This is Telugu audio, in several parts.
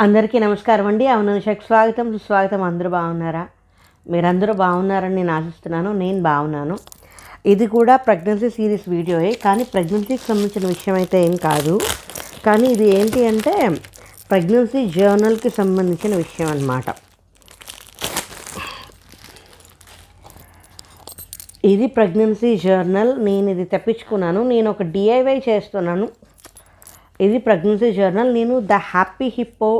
అందరికీ నమస్కారం అండి. అవుననుషకి స్వాగతం, సుస్వాగతం. అందరూ బాగున్నారా? మీరందరూ బాగున్నారని నేను ఆశిస్తున్నాను. నేను బాగున్నాను. ఇది కూడా ప్రెగ్నెన్సీ సీరీస్ వీడియోయే, కానీ ప్రెగ్నెన్సీకి సంబంధించిన విషయం అయితే ఏం కాదు. కానీ ఇది ఏంటి అంటే ప్రెగ్నెన్సీ జర్నల్కి సంబంధించిన విషయం అన్నమాట. ఇది ప్రెగ్నెన్సీ జర్నల్. నేను ఇది తెప్పించుకున్నాను. నేను ఒక డిఐవై చేస్తున్నాను. ఇది ప్రెగ్నెన్సీ జర్నల్. నేను ద హ్యాపీ హిప్పో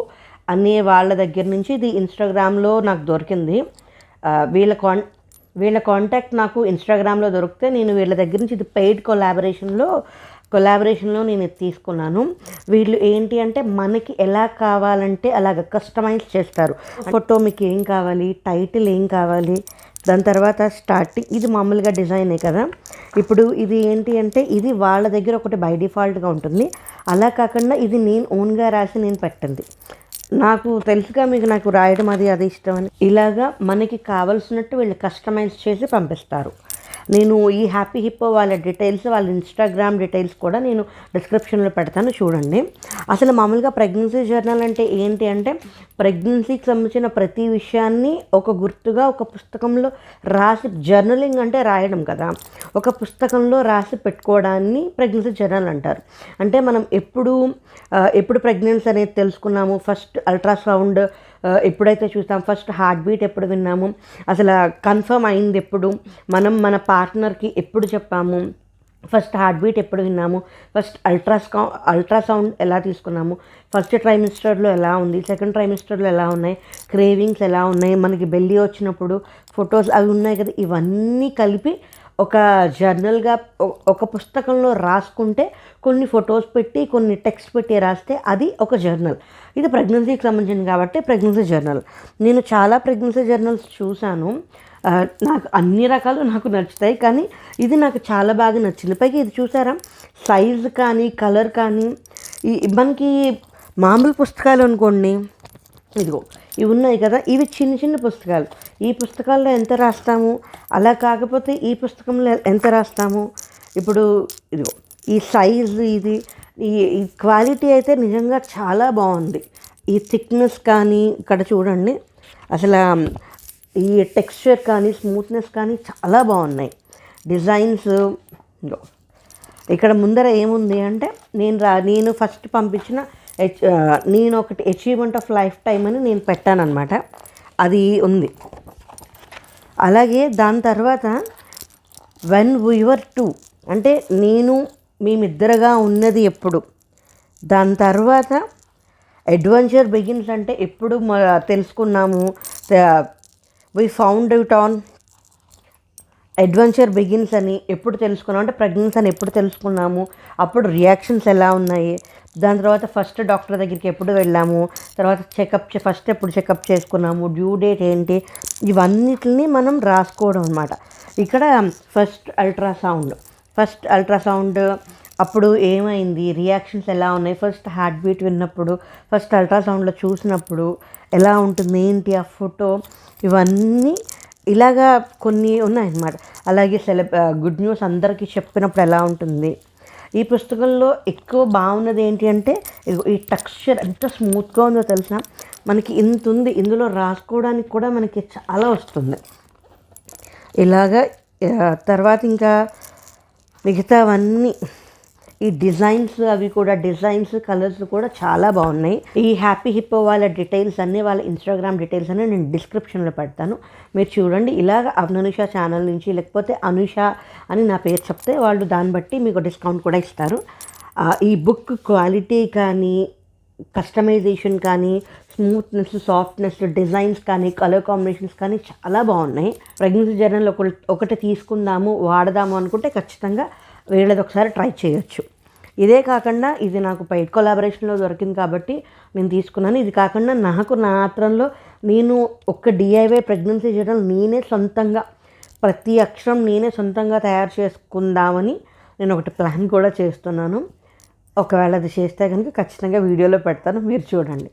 అనే వాళ్ళ దగ్గర నుంచి ఇది ఇన్స్టాగ్రామ్లో నాకు దొరికింది. వీళ్ళ కాంటాక్ట్ నాకు ఇన్స్టాగ్రామ్లో దొరికితే నేను వీళ్ళ దగ్గర నుంచి ఇది పెయిడ్ కొలాబరేషన్లో నేను ఇది తీసుకున్నాను. వీళ్ళు ఏంటి అంటే మనకి ఎలా కావాలంటే అలాగ కస్టమైజ్ చేస్తారు. ఫోటో మీకు ఏం కావాలి, టైటిల్ ఏం కావాలి, దాని తర్వాత స్టార్టింగ్ ఇది మామూలుగా డిజైనే కదా. ఇప్పుడు ఇది ఏంటి అంటే ఇది వాళ్ళ దగ్గర ఒకటి బై డిఫాల్ట్గా ఉంటుంది. అలా కాకుండా ఇది నేను ఓన్గా రాసి నేను పెట్టింది. నాకు తెలుసుగా మీకు నాకు రాయడం అది ఇష్టం అని. ఇలాగా మనకి కావాల్సినట్టు వీళ్ళు కస్టమైజ్ చేసి పంపిస్తారు. నేను ఈ హ్యాపీ హిప్పో వాళ్ళ డీటెయిల్స్, వాళ్ళ ఇన్స్టాగ్రామ్ డీటెయిల్స్ కూడా నేను డిస్క్రిప్షన్లో పెడతాను, చూడండి. అసలు మామూలుగా ప్రెగ్నెన్సీ జర్నల్ అంటే ఏంటి అంటే ప్రెగ్నెన్సీకి సంబంధించిన ప్రతి విషయాన్ని ఒక గుర్తుగా ఒక పుస్తకంలో రాసి, జర్నలింగ్ అంటే రాయడం కదా, ఒక పుస్తకంలో రాసి పెట్టుకోవడాన్ని ప్రెగ్నెన్సీ జర్నల్ అంటారు. అంటే మనం ఎప్పుడు ప్రెగ్నెన్సీ అనేది తెలుసుకున్నాము, ఫస్ట్ అల్ట్రాసౌండ్ ఎప్పుడైతే చూస్తాం, ఫస్ట్ హార్ట్ బీట్ ఎప్పుడు విన్నాము, అసలు కన్ఫర్మ్ అయింది ఎప్పుడు, మనం మన పార్ట్నర్కి ఎప్పుడు చెప్పాము, ఫస్ట్ హార్ట్ బీట్ ఎప్పుడు విన్నాము, ఫస్ట్ అల్ట్రాసౌండ్ ఎలా తీసుకున్నాము, ఫస్ట్ ట్రైమిస్టర్లో ఎలా ఉంది, సెకండ్ ట్రైమిస్టర్లో ఎలా ఉన్నాయి, క్రేవింగ్స్ ఎలా ఉన్నాయి, మనకి బెల్లీ వచ్చినప్పుడు ఫొటోస్ అవి ఉన్నాయి కదా. ఇవన్నీ కలిపి ఒక జర్నల్గా ఒక పుస్తకంలో రాసుకుంటే, కొన్ని ఫొటోస్ పెట్టి కొన్ని టెక్స్ట్ పెట్టి రాస్తే అది ఒక జర్నల్. ఇది ప్రెగ్నెన్సీకి సంబంధించింది కాబట్టి ప్రెగ్నెన్సీ జర్నల్. నేను చాలా ప్రెగ్నెన్సీ జర్నల్స్ చూశాను. నాకు అన్ని రకాలు నాకు నచ్చుతాయి, కానీ ఇది నాకు చాలా బాగా నచ్చింది. పైగా ఇది చూసారా, సైజ్ కానీ కలర్ కానీ మనకి మామూలు పుస్తకాలు అనుకోండి, ఇదిగో ఇవి ఉన్నాయి కదా, ఇవి చిన్న చిన్న పుస్తకాలు. ఈ పుస్తకాల్లో ఎంత రాస్తాము, అలా కాకపోతే ఈ పుస్తకంలో ఎంత రాస్తాము. ఇప్పుడు ఇదిగో ఈ సైజు, ఈ క్వాలిటీ అయితే నిజంగా చాలా బాగుంది. ఈ థిక్నెస్ కానీ ఇక్కడ చూడండి, అసలు ఈ టెక్స్చర్ కానీ స్మూత్నెస్ కానీ చాలా బాగున్నాయి. డిజైన్స్ ఇక్కడ ముందర ఏముంది అంటే నేను ఫస్ట్ పంపించిన నేను ఒకటి అచీవ్మెంట్ ఆఫ్ లైఫ్ టైం అని నేను పెట్టానన్నమాట, అది ఉంది. అలాగే దాని తర్వాత వెన్ వీవర్ టూ అంటే నేను మేమిద్దరుగా ఉన్నది ఎప్పుడు, దాని తర్వాత అడ్వెంచర్ బిగిన్స్ అంటే ఎప్పుడు తెలుసుకున్నాము, we found it on adventure begins అని ఎప్పుడు తెలుసుకున్నాము, అంటే ప్రెగ్నెన్సీ అని ఎప్పుడు తెలుసుకున్నాము, అప్పుడు రియాక్షన్స్ ఎలా ఉన్నాయి, దాని తర్వాత ఫస్ట్ డాక్టర్ దగ్గరికి ఎప్పుడు వెళ్ళాము, తర్వాత ఫస్ట్ ఎప్పుడు చెకప్ చేసుకున్నాము, డ్యూ డేట్ ఏంటి, ఇవన్నిటిని మనం రాసుకోవడం అన్నమాట. ఇక్కడ ఫస్ట్ అల్ట్రాసౌండ్ అప్పుడు ఏమైంది, రియాక్షన్స్ ఎలా ఉన్నాయి, ఫస్ట్ హార్ట్ బీట్ విన్నప్పుడు, ఫస్ట్ అల్ట్రాసౌండ్లో చూసినప్పుడు ఎలా ఉంటుంది, ఏంటి ఆ ఫోటో, ఇవన్నీ ఇలాగా కొన్ని ఉన్నాయన్నమాట. అలాగే గుడ్ న్యూస్ అందరికీ చెప్పినప్పుడు ఎలా ఉంటుంది. ఈ పుస్తకంలో ఎక్కువ బాగున్నది ఏంటి అంటే ఈ టెక్స్చర్ ఎంత స్మూత్గా ఉందో తెలుసా, మనకి ఇంత ఉంది, ఇందులో రాసుకోవడానికి కూడా మనకి చాలా వస్తుంది. ఇలాగా తర్వాత ఇంకా మిగతావన్నీ ఈ డిజైన్స్, డిజైన్స్ కలర్స్ కూడా చాలా బాగున్నాయి. ఈ హ్యాపీ హిప్పో వాళ్ళ డీటెయిల్స్ అన్నీ, వాళ్ళ ఇన్స్టాగ్రామ్ డీటెయిల్స్ అన్నీ నేను డిస్క్రిప్షన్లో పెడతాను, మీరు చూడండి. ఇలాగ అనుష ఛానల్ నుంచి, లేకపోతే అనుష అని నా పేరు చెప్తే వాళ్ళు దాన్ని బట్టి మీకు డిస్కౌంట్ కూడా ఇస్తారు. ఈ బుక్ క్వాలిటీ కానీ, కస్టమైజేషన్ కానీ, స్మూత్నెస్, సాఫ్ట్నెస్, డిజైన్స్ కానీ, కలర్ కాంబినేషన్స్ కానీ చాలా బాగున్నాయి. ప్రెగ్నెన్సీ జర్నల్ ఒకటి తీసుకుందాము, వాడదాము అనుకుంటే ఖచ్చితంగా వీళ్ళది ఒకసారి ట్రై చేయొచ్చు. ఇదే కాకుండా ఇది నాకు పెయిడ్ కొలాబరేషన్లో దొరికింది కాబట్టి నేను తీసుకున్నాను. ఇది కాకుండా నాకు నా ఆత్రంలో నేను ఒక డిఐవై ప్రెగ్నెన్సీ జర్నల్ నేనే సొంతంగా, ప్రతి అక్షరం నేనే సొంతంగా తయారు చేసుకుందామని నేను ఒకటి ప్లాన్ కూడా చేస్తున్నాను. ఒకవేళ అది చేస్తే కనుక ఖచ్చితంగా వీడియోలో పెడతాను, మీరు చూడండి.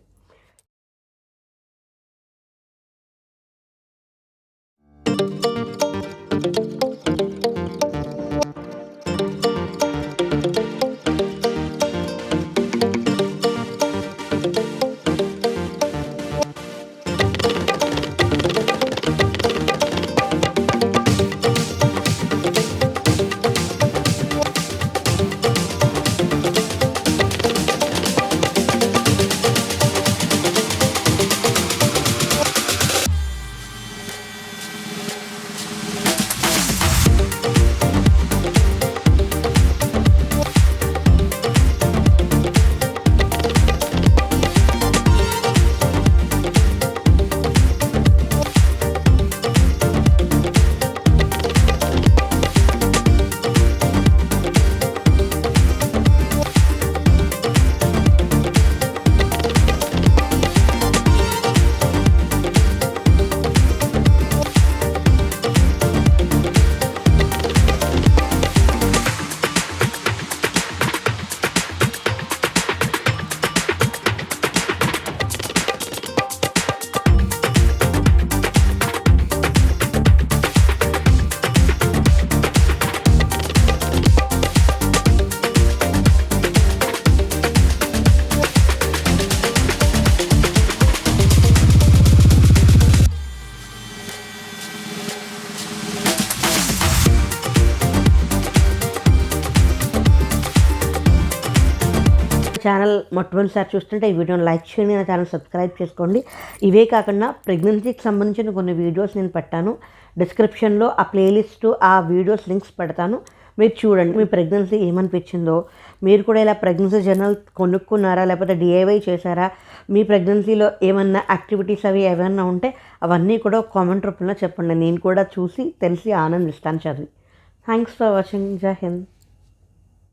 ఛానల్ మొట్టమొదటిసారి చూస్తుంటే ఈ వీడియోని లైక్ చేయండి, నా ఛానల్ సబ్స్క్రైబ్ చేసుకోండి. ఇవే కాకుండా ప్రెగ్నెన్సీకి సంబంధించిన కొన్ని వీడియోస్ నేను పెట్టాను. డిస్క్రిప్షన్లో ఆ ప్లేలిస్ట్, ఆ వీడియోస్ లింక్స్ పెడతాను. మీరు చూడండి, మీ ప్రెగ్నెన్సీ ఏమనిపించిందో, మీరు కూడా ఇలా ప్రెగ్నెన్సీ జర్నల్ కొనుక్కున్నారా, లేకపోతే డిఐవై చేశారా, మీ ప్రెగ్నెన్సీలో ఏమన్నా యాక్టివిటీస్ అవి ఏమైనా ఉంటే అవన్నీ కూడా కామెంట్ రూపంలో చెప్పండి. నేను కూడా చూసి తెలిసి ఆనందిస్తాను చదివి. Thanks for watching. జై హింద్.